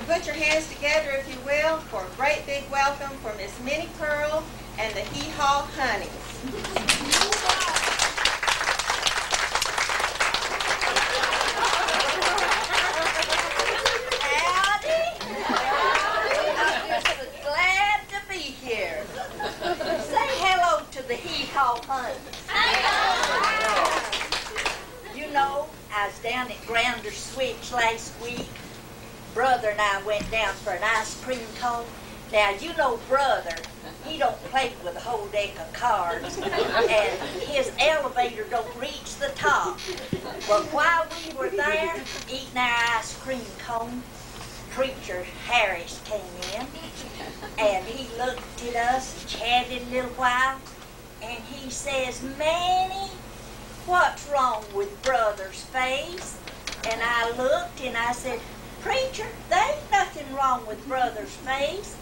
put your hands together, if you will, for a great big welcome for Miss Minnie Pearl and the Hee-Haw Honies. The Hee-Haw Honies. You know, I was down at Grounder Switch last week. Brother and I went down for an ice cream cone. Now, you know Brother, he don't play with a whole deck of cards, and his elevator don't reach the top. But while we were there eating our ice cream cone, Preacher Harris came in, and he looked at us and chatted a little while. And he says, Minnie, what's wrong with Brother's face? And I looked and I said, Preacher, there ain't nothing wrong with Brother's face.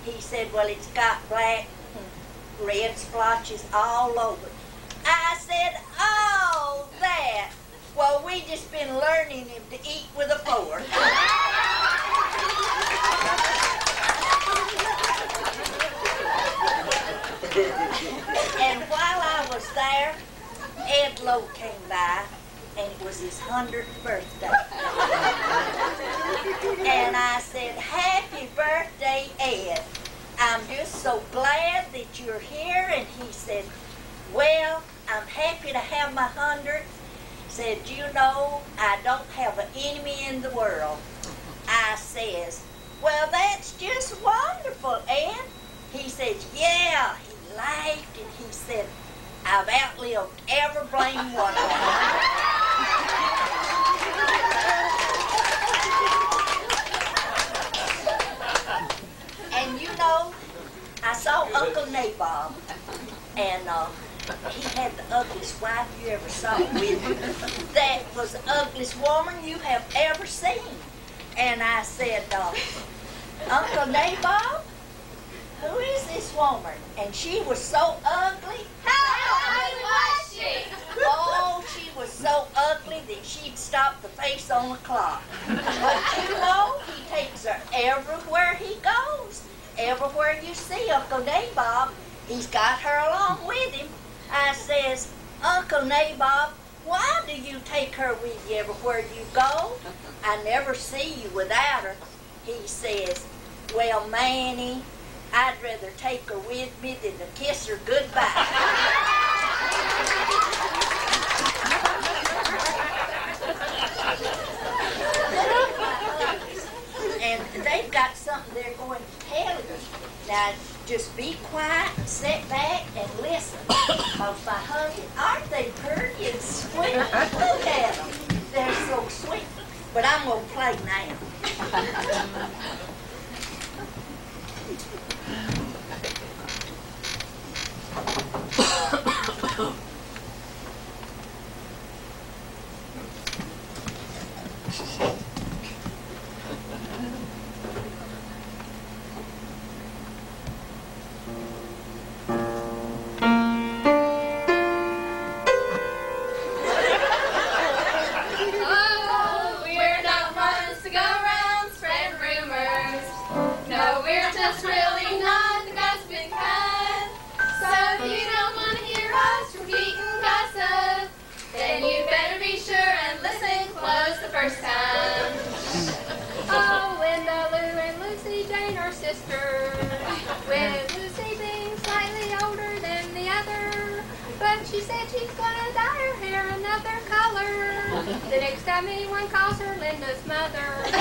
He said, well, it's got black and red splotches all over it. I said, oh, that. Well, we just been learning him to eat with a fork. And while I was there, Ed Lowe came by, and it was his 100th birthday. And I said, happy birthday, Ed. I'm just so glad that you're here. And he said, well, I'm happy to have my 100th. Said, you know, I don't have an enemy in the world. I says, well, that's just wonderful, Ed. He says, yeah. He laughed and he said, I've outlived every blame one of them. And you know, I saw Uncle Nabob, and he had the ugliest wife you ever saw with him. That was the ugliest woman you have ever seen. And I said, Uncle Nabob, who is this woman? And she was so ugly. How ugly was she? Oh, she was so ugly that she'd stop the face on the clock. But you know, he takes her everywhere he goes. Everywhere you see Uncle Nabob, he's got her along with him. I says, Uncle Nabob, why do you take her with you everywhere you go? I never see you without her. He says, well, Minnie, I'd rather take her with me than to kiss her goodbye. And they've got something they're going to tell you. Now, just be quiet and sit back and listen. Because my honey, aren't they pretty and sweet? Look at them. They're so sweet. But I'm going to play now. With Lucy being slightly older than the other, but she said she's gonna dye her hair another color the next time anyone calls her Linda's mother. Did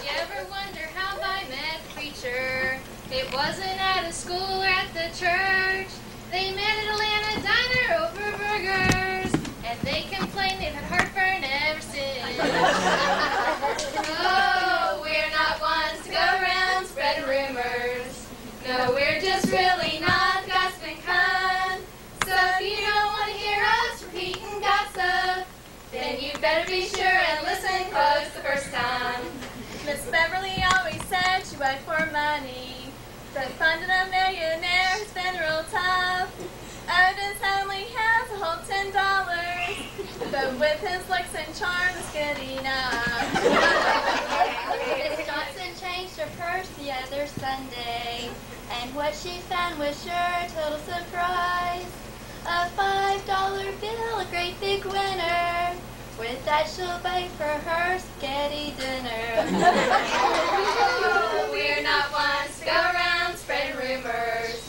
you ever wonder how I met Preacher? It wasn't at a school or at the church. They met at Atlanta Diner over burgers, and they complained they've had heartburn ever since. Oh, we're not ones to go around spreading rumors. No, we're just really not gossiping kind. So if you don't want to hear us repeating gossip, then you better be sure and listen close the first time. Miss Beverly always said she worked for money, but finding a millionaire has been real tough. Otis only has a whole $10, but with his looks and charm, it's good enough. Miss Johnson changed her purse the other Sunday, and what she found was sure a total surprise. A $5 bill, a great big winner. With that she'll buy for her spaghetti dinner. Oh, we're not ones to go around spreading rumors.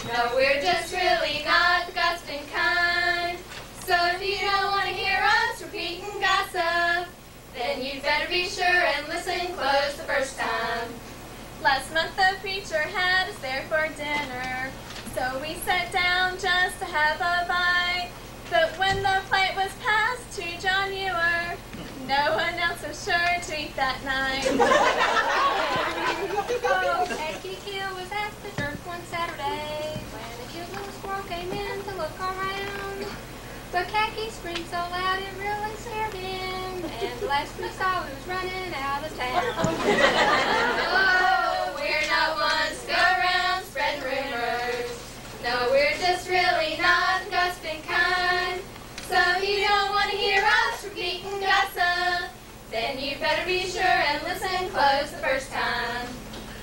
No, we're just really not the gossiping kind. So if you don't want to hear us repeating gossip, then you'd better be sure and listen close the first time. Last month the preacher had us there for dinner, so we sat down just to have a bite. But when the plate was passed to John Ewer, no one else was sure to eat that night. Oh, Becky Gill was at the church one Saturday when a cute little squirrel came in to look around. The khaki screamed so loud it really scared him, and the last we saw he was running out of town. Oh, we're not ones to go around spreading rumors. No, we're just really not the gossiping kind. So if you don't want to hear us repeating gossip, then you better be sure and listen close the first time.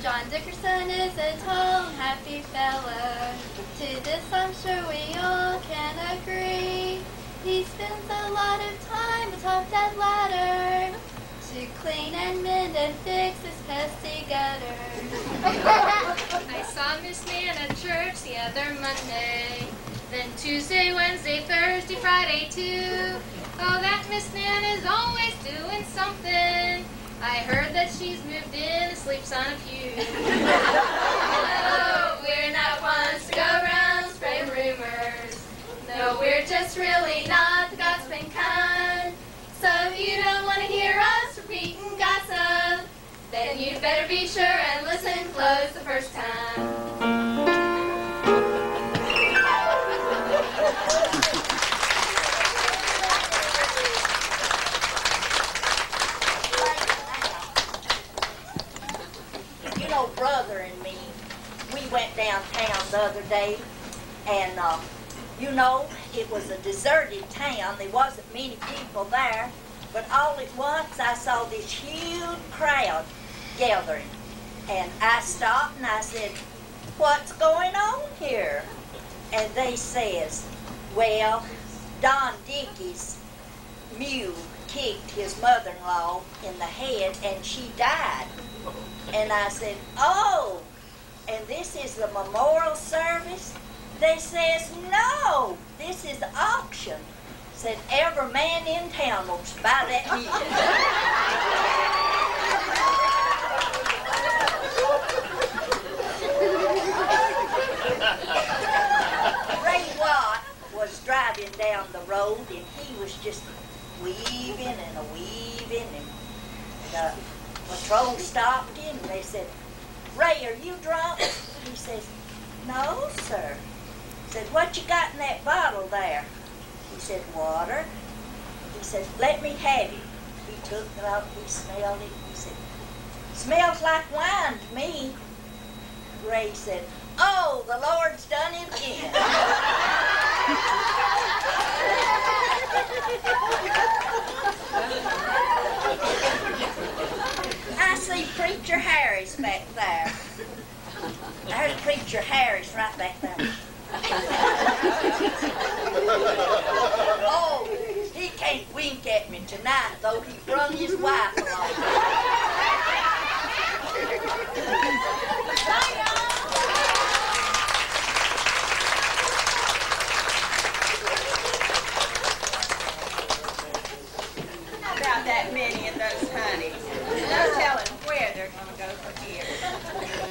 John Dickerson is a tall and happy fella. To this I'm sure we all can agree. He spends a lot of time atop that ladder to clean and mend and fix his pesky gutter. I saw Miss Nan at church the other Monday, then Tuesday, Wednesday, Thursday, Friday too. Oh, that Miss Nan is always doing something. I heard that she's moved in and sleeps on a pew. Oh, we're not ones to go around spreading rumors. No, we're just really not the gossiping kind. So if you don't want to hear us repeating gossip, then you'd better be sure and listen close the first time. You know, brother and me, we went downtown the other day, and you know, it was a deserted town. There wasn't many people there, but all at once I saw this huge crowd gathering, and I stopped and I said, "What's going on here?" And they says, "Well, Don Dickey's mule kicked his mother-in-law in the head and she died." And I said, "Oh, and this is the memorial service?" They says, "No, this is the auction." Said, "Every man in town wants to buy that mule." Ray Watt was driving down the road and he was just weaving and a-weaving, and the patrol stopped him and they said, "Ray, are you drunk?" He says, "No, sir." Said, "What you got in that bottle there?" He said, "Water." He said, "Let me have it." He took it up, he smelled it, he said, "Smells like wine to me." Ray said, "Oh, the Lord's done it again." I see Preacher Harris back there. There's Preacher Harris right back there. Oh, he can't wink at me tonight, though he brung his wife along. How about that Minnie and those Honies? No telling where they're going to go from here.